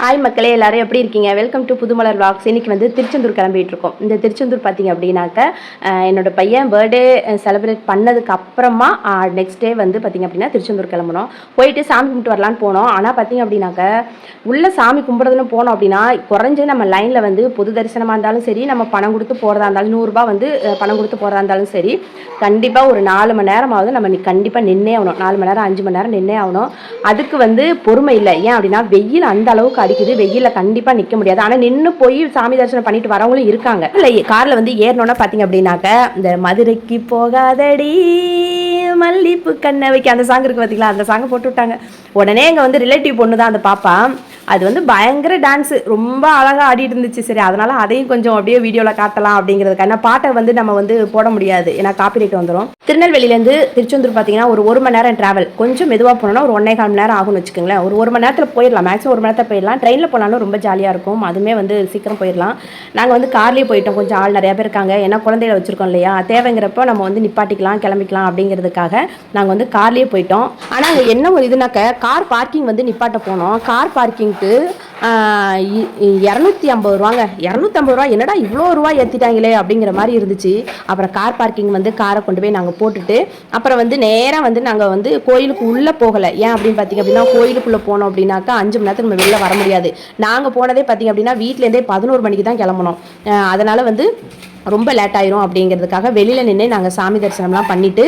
Hi மக்களே, எல்லாரும் எப்படி இருக்கீங்க? Welcome to Pudhumalar vlogs. இன்னைக்கு வந்து திருச்செந்தூர் கிளம்பிட்டு இருக்கோம். இந்த திருச்செந்தூர் பார்த்தீங்க அப்படின்னாக்க என்னோட பையன் பர்த்டே செலிப்ரேட் பண்ணதுக்கு அப்புறமா நெக்ஸ்ட் டே வந்து பார்த்தீங்க அப்படின்னா திருச்செந்தூர் கிளம்பணும். போயிட்டு சாமி கும்பிட்டு வரலான்னு போனோம். ஆனால் பார்த்தீங்க அப்படின்னாக்க உள்ள சாமி கும்பிட்றதுன்னு போனோம் அப்படின்னா குறைஞ்சது நம்ம லைனில் வந்து பொது தரிசனமாக இருந்தாலும் சரி, நம்ம பணம் கொடுத்து போகிறதா இருந்தாலும் 100 வந்து பணம் கொடுத்து போகிறதா இருந்தாலும் சரி, கண்டிப்பாக ஒரு 4 மணி நேரமாவது நம்ம கண்டிப்பாக நின்னே ஆகணும். 4 மணி நேரம் 5 மணி நேரம் நின்னே ஆகணும். அதுக்கு வந்து பொறுமை இல்லை. ஏன் அப்படின்னா வெயில் அந்த அளவுக்கு அடிக்குது. வெயில கண்டிப்பா நிக்க முடியாது. ஆனா நின்னு போய் சாமி தரிசனம் பண்ணிட்டு வரவங்களும் இருக்காங்க. இல்ல கார்ல வந்து ஏறணும்னா பாத்தீங்க அப்படின்னாக்க இந்த மதுரைக்கு போகாதடி மல்லிப்பு கண்ணவைக்கு அந்த சாங் இருக்கு பாத்தீங்களா, அந்த சாங்கை போட்டு விட்டாங்க. உடனே எங்க வந்து ரிலேட்டிவ் பொண்ணு தான் அந்த பாப்பா. அது வந்து பயங்கர டான்ஸு, ரொம்ப அழகாக ஆடிட்டு இருந்துச்சு. சரி, அதனால் அதையும் கொஞ்சம் அப்படியே வீடியோவில் காட்டலாம் அப்படிங்கிறதுக்கு. ஏன்னா பாட்டை வந்து நம்ம வந்து போட முடியாது, ஏன்னா காப்பிரைட் வந்துடும். திருநெல்வேலியிலேருந்து திருச்செந்தூர் பார்த்தீங்கன்னா ஒரு மணி நேரம் ட்ராவல். கொஞ்சம் மெதுவாக போனோம்னா ஒரு 1.25 மணி நேரம் ஆகும்னு வச்சுக்கோங்களேன். ஒரு மணி நேரத்தில் போயிடலாம், மேக்ஸிமம் 1 மணி நேரத்தில் போயிடலாம். ட்ரெயினில் போனாலும் ரொம்ப ஜாலியாக இருக்கும், அதுவுமே வந்து சீக்கிரம் போயிடலாம். நாங்கள் வந்து கார்லேயே போயிட்டோம். கொஞ்சம் ஆள் நிறையா பேர் இருக்காங்க, ஏன்னா குழந்தைகளை வச்சுருக்கோம் இல்லையா, தேவைங்கிறப்போ நம்ம வந்து நிப்பாட்டிக்கலாம், கிளம்பிக்கலாம் அப்படிங்கிறதுக்காக நாங்கள் வந்து கார்லேயே போயிட்டோம். ஆனால் அங்கே என்ன ஒரு இதுனாக்க, கார் பார்க்கிங் வந்து நிப்பாட்ட போனோம். கார் பார்க்கிங்க்கு 250 ரூபாங்க. 250 ரூபா, என்னடா இவ்வளோ ரூபா ஏற்றிட்டாங்களே அப்படிங்கிற மாதிரி இருந்துச்சு. அப்புறம் கார் பார்க்கிங் வந்து காரை கொண்டு போய் நாங்கள் போட்டுட்டு அப்புறம் வந்து நேராக வந்து நாங்கள் வந்து கோயிலுக்கு உள்ளே போகலை. ஏன் அப்படின்னு பார்த்தீங்க அப்படின்னா கோயிலுக்குள்ளே போனோம் அப்படின்னாக்கா 5 மணி நேரத்துக்கு நம்ம வெளில வர முடியாது. நாங்கள் போனதே பார்த்தீங்க அப்படின்னா வீட்டிலேருந்தே 11 மணிக்கு தான் கிளம்பணும். அதனால் வந்து ரொம்ப லேட் ஆயிரும் அப்படிங்கிறதுக்காக வெளியில் நின்று நாங்கள் சாமி தரிசனம்லாம் பண்ணிவிட்டு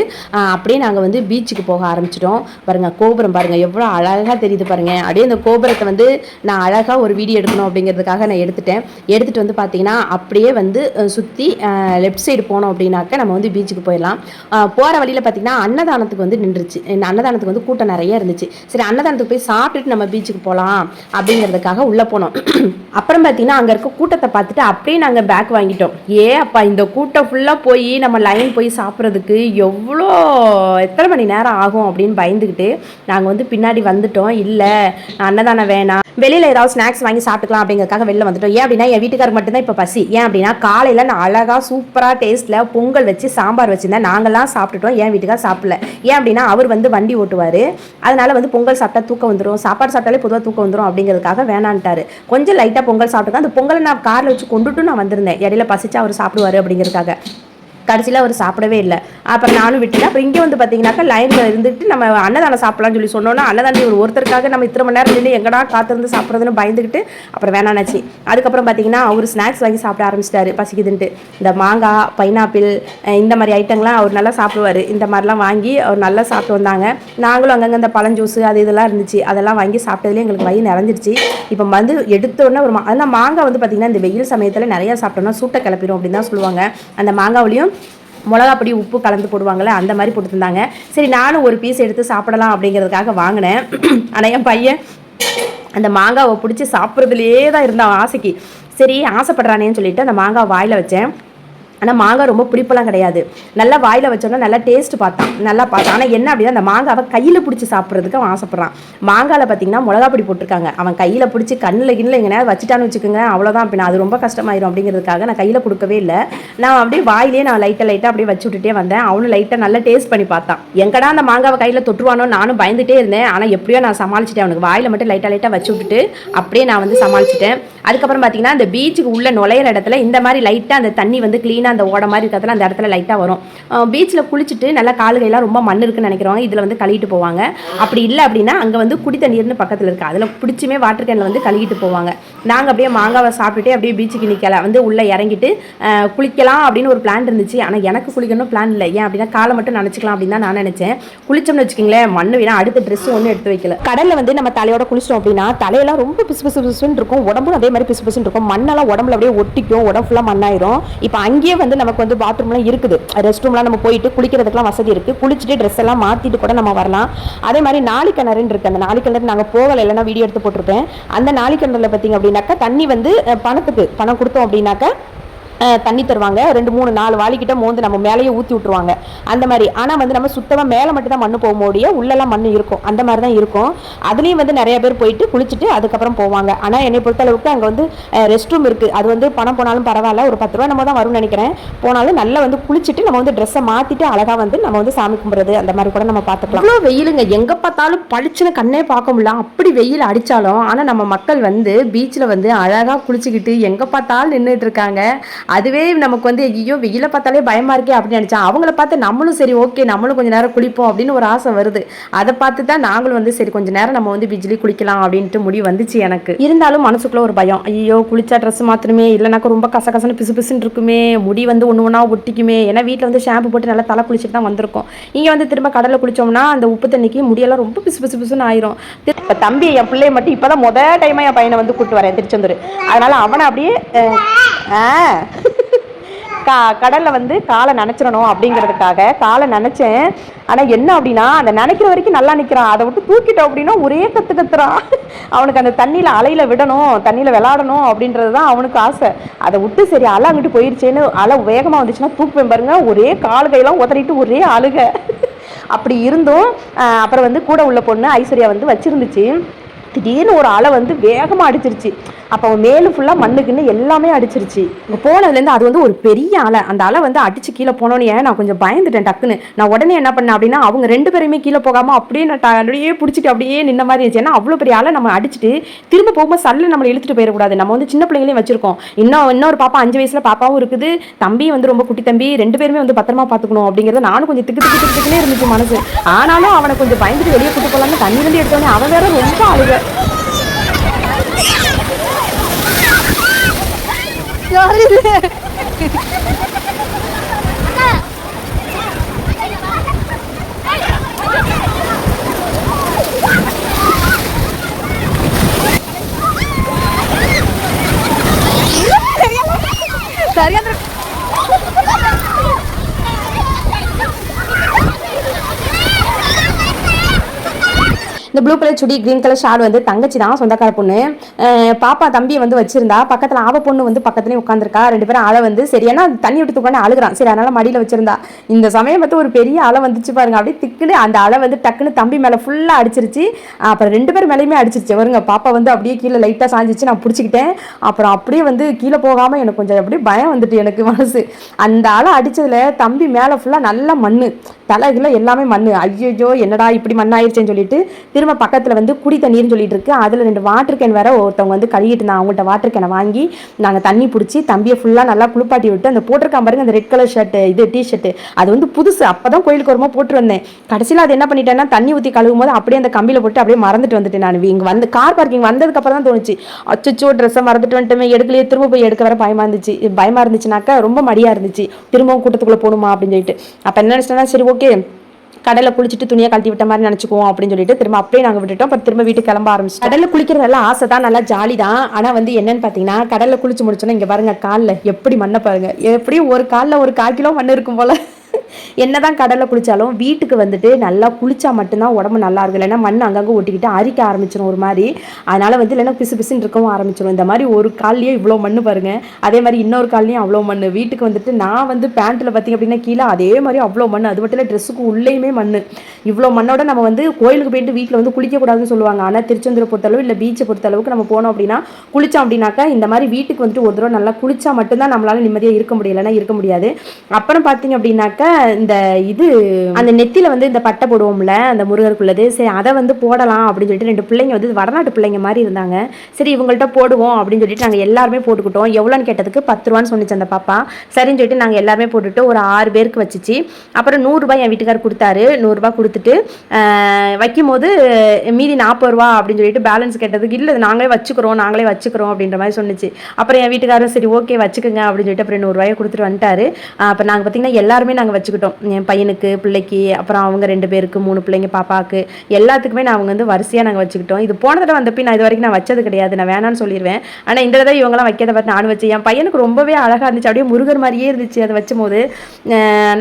அப்படியே நாங்கள் வந்து பீச்சுக்கு போக ஆரம்பிச்சிட்டோம். பாருங்கள் கோபுரம், பாருங்கள் எவ்வளோ அழகாக தெரியுது பாருங்கள். அப்படியே அந்த கோபுரத்தை வந்து நான் அழகாக ஒரு வீடியோ எடுக்கணும் அப்படிங்கிறதுக்காக நான் எடுத்துகிட்டு வந்து பார்த்தீங்கன்னா அப்படியே வந்து சுற்றி லெஃப்ட் சைடு போனோம் அப்படின்னாக்க நம்ம வந்து பீச்சுக்கு போயிடலாம். போகிற வழியில் பார்த்தீங்கன்னா அன்னதானத்துக்கு வந்து நின்றுச்சு. அன்னதானத்துக்கு வந்து கூட்டம் நிறைய இருந்துச்சு. சரி, அன்னதானத்துக்கு போய் சாப்பிட்டுட்டு நம்ம பீச்சுக்கு போகலாம் அப்படிங்கிறதுக்காக உள்ளே போனோம். அப்புறம் பார்த்தீங்கன்னா அங்கே இருக்க கூட்டத்தை பார்த்துட்டு அப்படியே நாங்கள் பேக் வாங்கிட்டோம். அப்பா, இந்த கூட்டம் ஃபுல்லாக போய் நம்ம லைன் போய் சாப்பிட்றதுக்கு எத்தனை மணி நேரம் ஆகும் அப்படின்னு பயந்துக்கிட்டு நாங்கள் வந்து பின்னாடி வந்துட்டோம். இல்லை, அன்னதானம் வேணாம், வெளியில் ஏதாவது ஸ்நாக்ஸ் வாங்கி சாப்பிட்டுக்கலாம் அப்படிங்கிறதுக்காக வெளில வந்துட்டோம். ஏன் அப்படின்னா என் வீட்டுக்காரருக்கு மட்டும்தான் இப்போ பசி. ஏன் அப்படின்னா காலையில் நான் அழகாக சூப்பராக டேஸ்ட்டில் பொங்கல் வச்சு சாம்பார் வச்சுருந்தேன். நாங்கள்லாம் சாப்பிட்டுட்டோம், என் வீட்டுக்கார சாப்பிடல. ஏன் அப்படின்னா அவர் வந்து வண்டி ஓட்டுவார், அதனால் வந்து பொங்கல் சாப்பிட்டா தூக்கம் வந்துடும், சாப்பாடு சாப்பிட்டாலே பொதுவாக தூக்கம் வந்துடும் அப்படிங்கிறதுக்காக வேணான்ட்டார். கொஞ்சம் லைட்டாக பொங்கல் சாப்பிட்டுருக்கேன். அந்த பொங்கலை நான் காரில் வச்சு கொண்டுட்டு நான் வந்திருந்தேன். இடையில பசிச்சா அவர் சாப்பிடுவார் அப்படிங்கிறதுக்காக. கடைசியில் அவர் சாப்பிடவே இல்லை. அப்புறம் நானும் விட்டுட்டேன். அப்புறம் இங்கே வந்து பார்த்தீங்கன்னாக்கா லைனில் இருந்துட்டு நம்ம அன்னதானம் சாப்பிடலாம்னு சொல்லி சொன்னோன்னா அன்னதானம் ஒருத்தருக்காக நம்ம இத்தனை மணி நேரம் நின்று எங்கடா காத்திருந்து சாப்பிட்றதுன்னு பயந்துக்கிட்டு அப்புறம் வேணாச்சு. அதுக்கப்புறம் பார்த்தீங்கன்னா அவர் ஸ்நாக்ஸ் வாங்கி சாப்பிட ஆரம்பிச்சிட்டாரு பசிக்குதுன்ட்டு. இந்த மாங்காய், பைனாப்பிள், இந்த மாதிரி ஐட்டங்கள்லாம் அவர் நல்லா சாப்பிடுவார். இந்த மாதிரிலாம் வாங்கி அவர் நல்லா சாப்பிட்டு வந்தாங்க. நாங்களும் அங்கங்கே இந்த பழஞ்சூஸ் அது இதெல்லாம் இருந்துச்சு, அதெல்லாம் வாங்கி சாப்பிட்டதுலேயே எங்களுக்கு வயிறு நிறைஞ்சிருச்சு. இப்போ வந்து எடுத்தோடனே அதெல்லாம் மாங்காய் வந்து பார்த்திங்கன்னா இந்த வெயில் சமயத்தில் நிறையா சாப்பிட்டோம்னா சூட்டை கிளப்பிடும் அப்படின்னு தான் சொல்லுவாங்க. அந்த மாங்காவிலையும் மிளகாப்பொடி உப்பு கலந்து போடுவாங்களே, அந்த மாதிரி போட்டுருந்தாங்க. சரி, நானும் ஒரு பீஸ் எடுத்து சாப்பிடலாம் அப்படிங்கிறதுக்காக வாங்கினேன். ஆனால் என் பையன் அந்த மாங்காவை பிடிச்சி சாப்பிட்றதுலேயே தான் இருந்தான் ஆசைக்கு. சரி, ஆசைப்படுறானேன்னு சொல்லிட்டு அந்த மாங்காய் வாயில் வச்சேன். ஆனால் மாங்காய் ரொம்ப பிடிப்பெல்லாம் கிடையாது. நல்லா வாயில் வச்சோன்னா நல்லா டேஸ்ட் நல்லா பார்த்தான். ஆனால் என்ன அப்படின்னா அந்த மாங்காவை கையில் பிடிச்சி சாப்பிட்றதுக்கு அவன் ஆசைப்பட்றான். மாங்காயில் பார்த்தீங்கன்னா மிளகாப்பொடி போட்டிருக்காங்க. அவன் கையில் பிடிச்சி கண்ணில் எங்கே நேரம் வச்சுட்டான்னு வச்சுக்கோங்க, அவ்வளோதான். அப்படின்னா அது ரொம்ப கஷ்டமாயிரும் அப்படிங்கிறதுக்காக நான் கையில் கொடுக்கவே இல்லை. நான் அப்படியே வாயிலே நான் லைட்டாக அப்படியே வச்சு விட்டுட்டே வந்தேன். அவனும் லைட்டாக நல்லா டேஸ்ட் பண்ணி பார்த்தான். எங்கடா அந்த மாங்காவை கையில் தொட்டுருவானோ நானும் பயந்துகிட்டே இருந்தேன். ஆனால் எப்படியோ நான் சமாளிச்சிட்டேன். அவனுக்கு வாயில் மட்டும் லைட்டாக வச்சு விட்டுட்டு அப்படியே நான் வந்து சமாளிச்சிட்டேன். அதுக்கப்புறம் பார்த்தீங்கன்னா அந்த பீச்சுக்கு உள்ள நுழையிற இடத்துல இந்த மாதிரி லைட்டாக அந்த தண்ணி வந்து க்ளீனாக அந்த ஓட மாதிரி இருக்கிறதுல அந்த இடத்துல லைட்டாக வரும். பீச்சில் குளிச்சுட்டு நல்லா காலுகையெல்லாம் ரொம்ப மண் இருக்குன்னு நினைக்கிறவங்க இதில் வந்து கழுவிட்டு போவாங்க. அப்படி இல்லை அப்படின்னா அங்கே வந்து குடி தண்ணீர்னு பக்கத்தில் இருக்குது, அதில் பிடிச்சுமே வாட்டர் கேனில் வந்து கழுவிட்டு போவாங்க. நாங்கள் அப்படியே மாங்காவை சாப்பிட்டுட்டு அப்படியே பீச்சுக்கு நிற்கல வந்து உள்ளே இறங்கிட்டு குளிக்கலாம் அப்படின்னு ஒரு பிளான் இருந்துச்சு. ஆனால் எனக்கு குளிக்கணும் பிளான் இல்லை. ஏன் அப்படின்னா காலை மட்டும் நினச்சிக்கலாம் அப்படின்னு தான் நான் நினச்சேன். குளிச்சோம்னு வச்சுக்கிங்களேன், மண்ணு வேணா அடுத்த ட்ரெஸ் ஒன்றும் எடுத்து வைக்கல. கடலில் வந்து நம்ம தலையோட குளிச்சிட்டோம் அப்படின்னா தலையெல்லாம் ரொம்ப பிசு பிசு பிசுன்னு இருக்கும், உடம்பும் அதே மாதிரி பிசு பிசுன்னு இருக்கும். மண்ணெல்லாம் உடம்புல அப்படியே ஒட்டிக்கும், உடம்பு ஃபுல்லாக மண்ணாயிரும். இப்போ அங்கேயே வந்து நமக்கு வந்து பாத்ரூம்லாம் இருக்குது, ரெஸ்ட் ரூம்லாம் நம்ம போயிட்டு குளிக்கிறதுக்குலாம் வசதி இருக்குது. குளிச்சுட்டு ட்ரெஸ் எல்லாம் மாற்றிட்டு கூட நம்ம வரலாம். அதே மாதிரி நாளிக்கிணறுன்னு இருக்குது. அந்த நாளிக்கிணறு நாங்கள் போகலை, இல்லைன்னா வீடியோ எடுத்து போட்டிருப்பேன். அந்த நாளிக்கிணறுல பார்த்தீங்க அப்படின்னாக்கா தண்ணி வந்து பணம் கொடுத்தோம் அப்படின்னாக்கா தண்ணி தருவாங்க. 2 3 4 வாளிக்கிட்ட மோந்து நம்ம மேலேயே ஊற்றி விட்டுருவாங்க அந்த மாதிரி. ஆனால் வந்து நம்ம சுத்தமாக மேலே மட்டும் தான் மண்ணு போக முடியும், உள்ளெல்லாம் மண் இருக்கும், அந்த மாதிரி தான் இருக்கும். அதுலேயும் வந்து நிறைய பேர் போயிட்டு குளிச்சுட்டு அதுக்கப்புறம் போவாங்க. ஆனால் என்னை பொறுத்தளவுக்கு அங்கே வந்து ரெஸ்ட் ரூம் இருக்குது. அது வந்து பணம் போனாலும் பரவாயில்ல, ஒரு 10 ரூபா நம்ம தான் வரும்னு நினைக்கிறேன். போனாலும் நல்லா வந்து குளிச்சுட்டு நம்ம வந்து ட்ரெஸ்ஸை மாற்றிட்டு அழகாக வந்து நம்ம வந்து சாமி கும்பிட்றது அந்த மாதிரி கூட நம்ம பார்த்துக்கலாம். அவ்வளோ வெயிலுங்க, எங்கே பார்த்தாலும் பளிச்சுன்னு கண்ணே பார்க்க முடியல, அப்படி வெயில் அடித்தாலும். ஆனால் நம்ம மக்கள் வந்து பீச்சில் வந்து அழகாக குளிச்சுக்கிட்டு எங்கே பார்த்தாலும் நின்றுட்டு இருக்காங்க. அதுவே நமக்கு வந்து ஐயோ வெயில பார்த்தாலே பயமா இருக்கே அப்படின்னு நினைச்சா, அவங்கள பார்த்து நம்மளும் சரி ஓகே நம்மளும் கொஞ்சம் நேரம் குளிப்போம் அப்படின்னு ஒரு ஆசை வருது. அதை பார்த்து தான் நாங்களும் வந்து சரி கொஞ்சம் நேரம் நம்ம வந்து பீச்சிலே குளிக்கலாம் அப்படின்ட்டு முடிவு வந்துச்சு எனக்கு. இருந்தாலும் மனசுக்குள்ள ஒரு பயம், ஐயோ குளிச்சா ட்ரெஸ் மாற்றணுமே, இல்லைனாக்கா ரொம்ப கசகசன்னு பிசு பிசுன்னு இருக்குமே, முடி வந்து ஒன்று ஒன்றா ஒட்டிக்குமே. ஏன்னா வீட்டில் வந்து ஷாம்பு போட்டு நல்லா தலை குளிச்சுட்டு தான் வந்திருக்கோம். இங்கே வந்து திரும்ப கடலில் குளிச்சோம்னா அந்த உப்பு தண்ணிக்கு முடியெல்லாம் ரொம்ப பிசு பிசு பிசுன்னு ஆயிரும். இப்போ தம்பி என் பிள்ளைய மட்டும் இப்போ தான் முதல் டைமாக என் பையனை வந்து கூப்பிட்டு வரேன் திருச்செந்தூர். அதனால அவனை அப்படியே கடலில் வந்து காலை நனைச்சிடணும் அப்படிங்கிறதுக்காக காலை நனைச்சேன். ஆனால் என்ன அப்படின்னா அந்த நினைக்கிற வரைக்கும் நல்லா நிற்கிறான், அதை விட்டு தூக்கிட்டோம் அப்படின்னா ஒரே கற்றுறான். அவனுக்கு அந்த தண்ணியில் அலையில் விடணும், தண்ணியில் விளாடணும் அப்படின்றது தான் அவனுக்கு ஆசை. அதை விட்டு சரி அலை அங்கிட்டு போயிடுச்சேன்னு அலை வேகமாக வந்துச்சுன்னா தூக்குவேன் பாருங்க, ஒரே கால் கையெல்லாம் உதறிட்டு ஒரே அழுக. அப்படி இருந்தும் அப்புறம் வந்து கூட உள்ள பொண்ணு ஐஸ்வர்யா வந்து வச்சுருந்துச்சு. திடீர்னு ஒரு அலை வந்து வேகமாக அடிச்சிருச்சு. அப்போ மேலும் ஃபுல்லாக மண்ணுக்குன்னு எல்லாமே அடிச்சிருச்சு. இங்கே போனதுலேருந்து அது வந்து ஒரு பெரிய அலை. அந்த அலை வந்து அடிச்சு கீழே போனோன்னே நான் கொஞ்சம் பயந்துட்டேன் டக்குன்னு. நான் உடனே என்ன பண்ணேன் அப்படின்னா அவங்க 2 பேருமே கீழே போகாமல் அப்படியே நான் அப்படியே பிடிச்சிட்டு அப்படியே நின்ன மாதிரி இருந்துச்சு. ஏன்னா அவ்வளோ பெரிய அலை நம்ம அடிச்சுட்டு திரும்ப போகும்போது சல்ல நம்மளை இழுத்துட்டு போயிடக்கூடாது. நம்ம வந்து சின்ன பிள்ளைங்களையும் வச்சிருக்கோம். இன்னொரு பாப்பா 5 வயசுல பாப்பாவும் இருக்குது, தம்பியும் வந்து ரொம்ப குட்டி தம்பி, 2 பேருமே வந்து பத்திரமா பார்த்துக்கணும் அப்படிங்கிறது நானும் கொஞ்சம் திக்குனே இருந்துச்சு மனசு. ஆனாலும் அவனை கொஞ்சம் பயந்துட்டு வெளியே கூட்டு போகலான்னு தண்ணி வந்து எடுத்தோடனே அவன் வேற ரொம்ப அழுக. இந்த ப்ளூ கலர் சுடி கிரீன் கலர் ஷால் வந்து தங்கச்சி தான், சொந்தக்கார பொண்ணு. பாப்பா தம்பியை வந்து வச்சிருந்தா, பக்கத்தில் அவ பொண்ணு வந்து பக்கத்துலேயும் உட்காந்துருக்கா. 2 பேரும் அலை வந்து சரி ஏன்னா தண்ணி விட்டு தூக்கானே அழுகிறான், சரி அதனால மடியில் வச்சிருந்தா. இந்த சமயம் பார்த்து ஒரு பெரிய அலை வந்துச்சு பாருங்க, அப்படியே திக்குன்னு அந்த அலை வந்து டக்குன்னு தம்பி மேலே ஃபுல்லாக அடிச்சிருச்சு. அப்புறம் 2 பேர் மேலேயுமே அடிச்சிருச்சு வருங்க. பாப்பா வந்து அப்படியே கீழே லைட்டாக சாஞ்சிச்சு, நான் பிடிச்சிக்கிட்டேன். அப்புறம் அப்படியே வந்து கீழே போகாமல் எனக்கு கொஞ்சம் அப்படியே பயம் வந்துட்டு எனக்கு மனசு. அந்த அலை அடித்ததில் தம்பி மேலே ஃபுல்லாக நல்லா மண், தலைகளை எல்லாமே மண். ஐயோ என்னடா இப்படி மண் ஆயிடுச்சேன்னு சொல்லிட்டு திரும்ப பக்கத்தில் வந்து குடி தண்ணீர்னு சொல்லிட்டு இருக்கு. அதில் 2 வாட்டர் கேன் வேற ஒருத்தவங்க வந்து கழுவிட்டு இருந்தாங்க. அவங்கள்ட்ட வாட்டர் கேனை வாங்கி நாங்கள் தண்ணி பிடிச்சி தம்பியை ஃபுல்லாக நல்லா குளிப்பாட்டி விட்டு அந்த போட்டிருக்கான் பாருங்க அந்த ரெட் கலர் ஷர்ட்டு இது டிஷர்ட்டு, அது வந்து புதுசு அப்போ தான் கோயிலுக்கு வருமா போட்டு வந்தேன். கடைசியில் அது என்ன பண்ணிட்டேன்னா தண்ணி ஊற்றி கழுவும் போது அப்படியே அந்த கம்பியில் போட்டு அப்படியே மறந்துட்டு வந்துட்டேன். நான் இங்கே வந்து கார் பார்க்கிங் வந்ததுக்கப்புறம் தான் தோணுச்சு, அச்சோ ட்ரெஸ்ஸை மறந்துட்டு வந்துட்டுமே, எடுக்கலையே திரும்ப போய் எடுக்க வர பயமாக இருந்துச்சுனாக்கா ரொம்ப மடியாக இருந்துச்சு, திரும்பவும் கூட்டத்துக்குள்ளே போகணுமா அப்படின்னு சொல்லிட்டு. அப்போ என்ன நினச்சிட்டேன்னா சரி ஓகே கடலில் குளிச்சுட்டு துணியை கழட்டி விட்ட மாதிரி நினச்சிக்குவோம் அப்படின்னு சொல்லிட்டு திரும்ப அப்படியே நாங்கள் விட்டுட்டோம். அப்புறம் திரும்ப வீட்டுக்கு கிளம்ப ஆரம்பிச்சு. கடலில் குளிக்கிறதெல்லாம் ஆசை தான், நல்லா ஜாலி தான். ஆனால் வந்து என்னன்னு பார்த்தீங்கன்னா கடலில் குளிச்சு முடிச்சோன்னா இங்கே பாருங்க காலில் எப்படி மண்ணை பாருங்க, எப்படியும் ஒரு காலில் ஒரு 1/4 கிலோ மண் இருக்கும் போல. என்னதான் கடலில் குளிச்சாலும் வீட்டுக்கு வந்துட்டு நல்லா குளிச்சா மட்டும்தான் உடம்பு நல்லா இருக்கும். இல்லைன்னா மண் அங்கங்கே ஒட்டிக்கிட்டு அரிக்க ஆரம்பிச்சிடும் ஒரு மாதிரி. அதனால வந்து இல்லைன்னா பிசு பிசுன்னு இருக்கவும் ஆரம்பிச்சிடும். இந்த மாதிரி ஒரு கால்லையே இவ்வளோ மண் பாருங்க, அதே மாதிரி இன்னொரு கால்லையும் அவ்வளோ மண். வீட்டுக்கு வந்துட்டு நான் வந்து பேண்ட்டில் பார்த்தீங்க அப்படின்னா கீழே அதே மாதிரி அவ்வளோ மண், அது மட்டும் இல்லை ட்ரெஸ்ஸுக்கு உள்ளேயுமே மண். இவ்வளோ மண்ணோட நம்ம வந்து கோயிலுக்கு போயிட்டு வீட்டில் வந்து குளிக்கக்கூடாதுன்னு சொல்லுவாங்க. ஆனால் திருச்செந்தூரை பொறுத்தளவு இல்லை பீச்சை பொறுத்தளவுக்கு நம்ம போனோம் அப்படின்னா குளித்தோம் அப்படின்னாக்கா இந்த மாதிரி வீட்டுக்கு வந்துட்டு ஒரு தடவை நல்லா குளிச்சா மட்டும்தான் நம்மளால நிம்மதியாக இருக்க முடியலைன்னா இருக்க முடியாது. அப்புறம் பார்த்தீங்க அப்படின்னாக்கா இந்த இது அந்த நெத்தியில வந்து இந்த பட்டை போடுவோம்ல அந்த முருகருக்குள்ளது, சரி அதை வந்து போடலாம் அப்படின்னு சொல்லிட்டு 2 பிள்ளைங்க வந்து வடநாட்டு பிள்ளைங்க மாதிரி இருந்தாங்க. சரி இவங்கள்ட்ட போடுவோம் அப்படின்னு சொல்லிட்டு நாங்கள் எல்லாருமே போட்டுக்கிட்டோம். எவ்வளோன்னு கேட்டதுக்கு 10 ரூபான்னு சொன்னிச்சு அந்த பாப்பா. சரின்னு சொல்லிட்டு நாங்கள் எல்லாருமே போட்டுட்டு ஒரு 6 பேருக்கு வச்சுச்சு. அப்புறம் 100 ரூபாய் என் வீட்டுக்காரர் கொடுத்தாரு. 100 ரூபாய் கொடுத்துட்டு வைக்கும் போது மீதி 40 ரூபா அப்படின்னு சொல்லிட்டு பேலன்ஸ் கேட்டதுக்கு இல்லை நாங்களே வச்சுக்கிறோம் அப்படின்ற மாதிரி சொன்னிச்சு. அப்புறம் என் வீட்டுக்காரரும் சரி ஓகே வச்சுக்கோங்க அப்படின்னு சொல்லிட்டு அப்புறம் 100 ரூபாயை கொடுத்துட்டு வந்துட்டாரு. அப்போ நாங்கள் பார்த்தீங்கன்னா எல்லாருமே நாங்கள் வச்சுக்கிட்டோம். வச்சுக்கிட்டோம். என் பையனுக்கு, பிள்ளைக்கு, அப்புறம் அவங்க 2 பேருக்கு, 3 பிள்ளைங்க பாப்பாவுக்கு எல்லாத்துக்குமே நான் அவங்க வந்து வரிசையாக நாங்கள் வச்சுக்கிட்டோம். இது போன தடவை வந்தப்போ நான் இது வரைக்கும் நான் வச்சது கிடையாது, நான் வேணான்னு சொல்லிடுவேன். ஆனால் இந்த தடவை இவங்களாம் வைக்கிறத பார்த்து நானும் வச்சேன். என் பையனுக்கு ரொம்பவே அழகாக இருந்துச்சு, அப்படியே முருகர் மாதிரியே இருந்துச்சு. அதை வச்சும்போது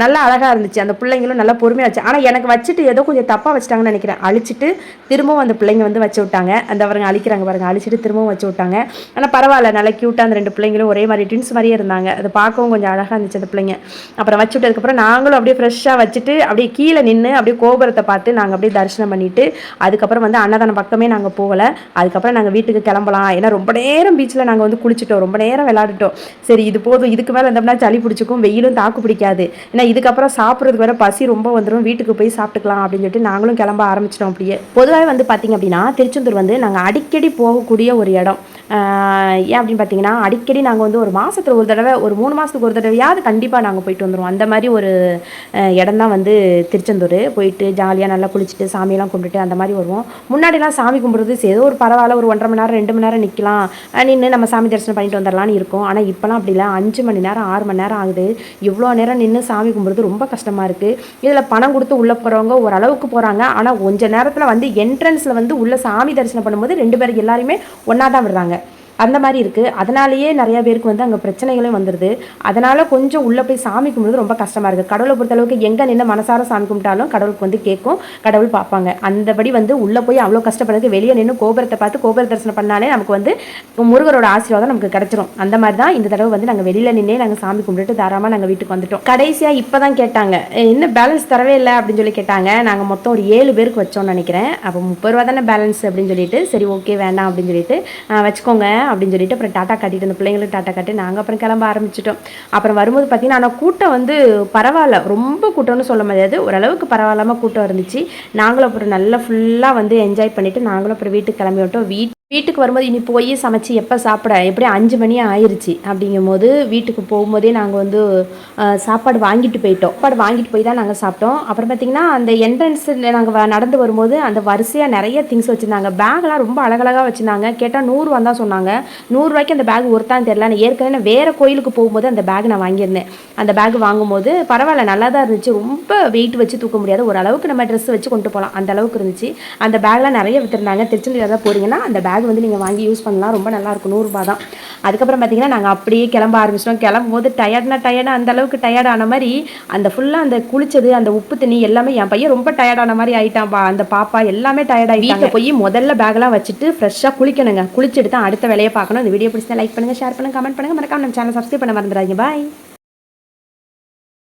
நல்லா அழகாக இருந்துச்சு. அந்த பிள்ளைங்களும் நல்லா பொறுமையாக வச்சு. ஆனால் எனக்கு வச்சுட்டு ஏதோ கொஞ்சம் தப்பாக வச்சுட்டாங்கன்னு நினைக்கிறேன். அழிச்சிட்டு திரும்பவும் அந்த பிள்ளைங்க வந்து வச்சு விட்டாங்க. அந்த அவருங்க அழிக்கிறாங்க பாருங்க, அழிச்சிட்டு திரும்பவும் வச்சு விட்டாங்க. ஆனால் பரவாயில்ல, நல்லா க்யூட்டாக அந்த 2 பிள்ளைங்களும் ஒரே மாதிரி ட்வின்ஸ் மாதிரியே இருந்தாங்க. அது பார்க்கவும் கொஞ்சம் அழகாக இருந்துச்சு அந்த பிள்ளைங்க. அப்புறம் வச்சு விட்டதுக்கப்புறம் நாங்களும் அப்படியே ஃப்ரெஷ்ஷாக வச்சுட்டு அப்படியே கீழே நின்று அப்படியே கோபுரத்தை பார்த்து நாங்கள் அப்படியே தரிசனம் பண்ணிட்டு அதுக்கப்புறம் வந்து அன்னதானம் பக்கமே நாங்கள் போகலை. அதுக்கப்புறம் நாங்கள் வீட்டுக்கு கிளம்பலாம். ஏன்னா ரொம்ப நேரம் பீச்சில் நாங்கள் வந்து குளிச்சிட்டோம், ரொம்ப நேரம் விளையாடிட்டோம். சரி இது போதும், இதுக்கு மேலே இருந்தோம்னா சளி பிடிச்சிக்கும், வெயிலும் தாக்கு பிடிக்காது. ஏன்னா இதுக்கப்புறம் சாப்பிட்றதுக்கு வேற பசி ரொம்ப வந்துடும், வீட்டுக்கு போய் சாப்பிட்டுக்கலாம் அப்படின்னு சொல்லிட்டு நாங்களும் கிளம்ப ஆரம்பிச்சிட்டோம். அப்படியே பொதுவாக வந்து பார்த்திங்க அப்படின்னா திருச்செந்தூர் வந்து நாங்கள் அடிக்கடி போகக்கூடிய ஒரு இடம். ஏன் அப்படின்னு பார்த்தீங்கன்னா அடிக்கடி நாங்கள் வந்து ஒரு மாதத்தில் ஒரு தடவை, ஒரு 3 மாதத்துக்கு ஒரு தடவையாவது கண்டிப்பாக நாங்கள் போயிட்டு வந்துடுவோம். அந்த மாதிரி ஒரு இடம் தான் வந்து திருச்செந்தூர். போயிட்டு ஜாலியாக நல்லா குளிச்சுட்டு சாமியெல்லாம் கும்பிட்டுட்டு அந்த மாதிரி வருவோம். முன்னாடிலாம் சாமி கும்பிட்றது ஏதோ ஒரு பரவாயில்ல, ஒரு 1.5 மணி நேரம் 2 மணி நேரம் நிற்கலாம், நின்று நம்ம சாமி தரிசனம் பண்ணிட்டு வந்துடலான்னு இருக்கும். ஆனால் இப்போலாம் அப்படி இல்லை, 5 மணி நேரம் 6 மணி நேரம் ஆகுது. இவ்வளோ நேரம் நின்று சாமி கும்பிட்றது ரொம்ப கஷ்டமாக இருக்குது. இதில் பணம் கொடுத்து உள்ளே போகிறவங்க ஓரளவுக்கு போகிறாங்க. ஆனால் கொஞ்சம் நேரத்தில் வந்து என்ட்ரன்ஸில் வந்து உள்ள சாமி தரிசனம் பண்ணும்போது 2 பேருக்கு எல்லாருமே ஒன்றா தான் விடுறாங்க. அந்த மாதிரி இருக்குது. அதனாலேயே நிறையா பேருக்கு வந்து அங்கே பிரச்சனைகளும் வந்துடுது. அதனால் கொஞ்சம் உள்ளே போய் சாமி கும்பிடுறது ரொம்ப கஷ்டமாக இருக்குது. கடவுளை பொறுத்தளவுக்கு எங்கே நின்று மனசார சாமி கும்பிட்டாலும் கடவுளுக்கு வந்து கேட்கும், கடவுள் பார்ப்பாங்க. அந்தபடி வந்து உள்ளே போய் அவ்வளோ கஷ்டப்படுறதுக்கு வெளியே நின்று கோபுரத்தை பார்த்து கோபுர தரிசனம் பண்ணாலே நமக்கு வந்து முருகரோட ஆசீர்வாதம் நமக்கு கிடச்சிரும். அந்த மாதிரி தான் இந்த தடவை வந்து நாங்கள் வெளியில் நின்றே நாங்கள் சாமி கும்பிட்டுட்டு தாராளமாக நாங்கள் வீட்டுக்கு வந்துட்டோம். கடைசியாக இப்போ தான் கேட்டாங்க, என்ன பேலன்ஸ் தரவே இல்லை அப்படின்னு சொல்லி கேட்டாங்க. நாங்கள் மொத்தம் ஒரு 7 பேருக்கு வச்சோம்னு நினைக்கிறேன். அப்போ 30 ரூபா தானே பேலன்ஸ் அப்படின்னு சொல்லிட்டு, சரி ஓகே வேண்டாம் அப்படின்னு சொல்லிட்டு வச்சுக்கோங்க அப்படின்னு சொல்லிட்டு அப்புறம் டாட்டா காட்டிட்டு அந்த பிள்ளைங்களுக்கு டாட்டா காட்டி நாங்கள் அப்புறம் கிளம்ப ஆரம்பிச்சிட்டோம். அப்புறம் வரும்போது பார்த்தீங்கன்னா ஆனால் கூட்டம் வந்து பரவாயில்ல, ரொம்ப கூட்டம்னு சொல்ல முடியாது, ஓரளவுக்கு பரவாயில்லாமல் கூட்டம் இருந்துச்சு. நாங்களும் அப்புறம் நல்லா ஃபுல்லாக வந்து என்ஜாய் பண்ணிவிட்டு நாங்களும் அப்புறம் வீட்டுக்கு கிளம்பி விட்டோம். வீட்டுக்கு வரும்போது இனி போய் சமைச்சு எப்போ சாப்பிட எப்படி 5 மணி ஆயிடுச்சு. அப்படிங்கும் போது வீட்டுக்கு போகும்போதே நாங்கள் வந்து சாப்பாடு வாங்கிட்டு போயிட்டோம். சாப்பாடு வாங்கிட்டு போய் தான் நாங்கள் சாப்பிட்டோம். அப்புறம் பார்த்திங்கன்னா அந்த என்ட்ரன்ஸில் நாங்கள் நடந்து வரும்போது அந்த வரிசையாக நிறைய திங்ஸ் வச்சுருந்தாங்க. பேக்லாம் ரொம்ப அழகழகாக வச்சுருந்தாங்க. கேட்டால் 100 ரூபா தான் சொன்னாங்க. 100 ரூபாய்க்கு அந்த பேக் ஒருத்தான்னு தெரியல. நான் ஏற்கனவே வேறு கோயிலுக்கு போகும்போது அந்த பேக் நான் வாங்கியிருந்தேன். அந்த பேக் வாங்கும்போது பரவாயில்ல, நல்லா தான் இருந்துச்சு. ரொம்ப வெயிட் வச்சு தூக்க முடியாது, ஓரளவுக்கு நம்ம ட்ரெஸ் வச்சு கொண்டு போகலாம் அந்த அளவுக்கு இருந்துச்சு. அந்த பேக்லாம் நிறைய விற்றுருந்தாங்க. திருச்செந்தூர் தான் போகிறீங்கன்னா அந்த பேக் வந்து நீங்கள் வாங்கி யூஸ் பண்ணலாம், ரொம்ப நல்லாயிருக்கும். 100 ரூபா தான். அதுக்கப்புறம் பார்த்தீங்கன்னா நாங்கள் அப்படியே கிளம்ப ஆரம்பிச்சிட்டோம். கிளம்பும் போது டயர்டாக அந்த அளவுக்கு டயர்டான மாதிரி அந்த ஃபுல்லாக அந்த குளிச்சது அந்த உப்பு தண்ணி எல்லாமே என் பையன் ரொம்ப டயர்டான மாதிரி ஆகிட்டான்ப்பா. அந்த பாப்பா எல்லாமே டயர்டாகிட்டாங்க. போய் முதல்ல பேக்லாம் வச்சுட்டு ஃப்ரெஷ்ஷாக குளிக்கணுங்க. குளிச்சுட்டு தான் அடுத்த வேலையை பார்க்கணும். இந்த வீடியோ பிடிச்சா லைக் பண்ணுங்கள், ஷேர் பண்ணுங்கள், கமெண்ட் பண்ணுங்கள், மறக்காம நம்ம சேனல் சப்ஸ்கிரைப் பண்ண மறந்துடாதீங்க. பாய்.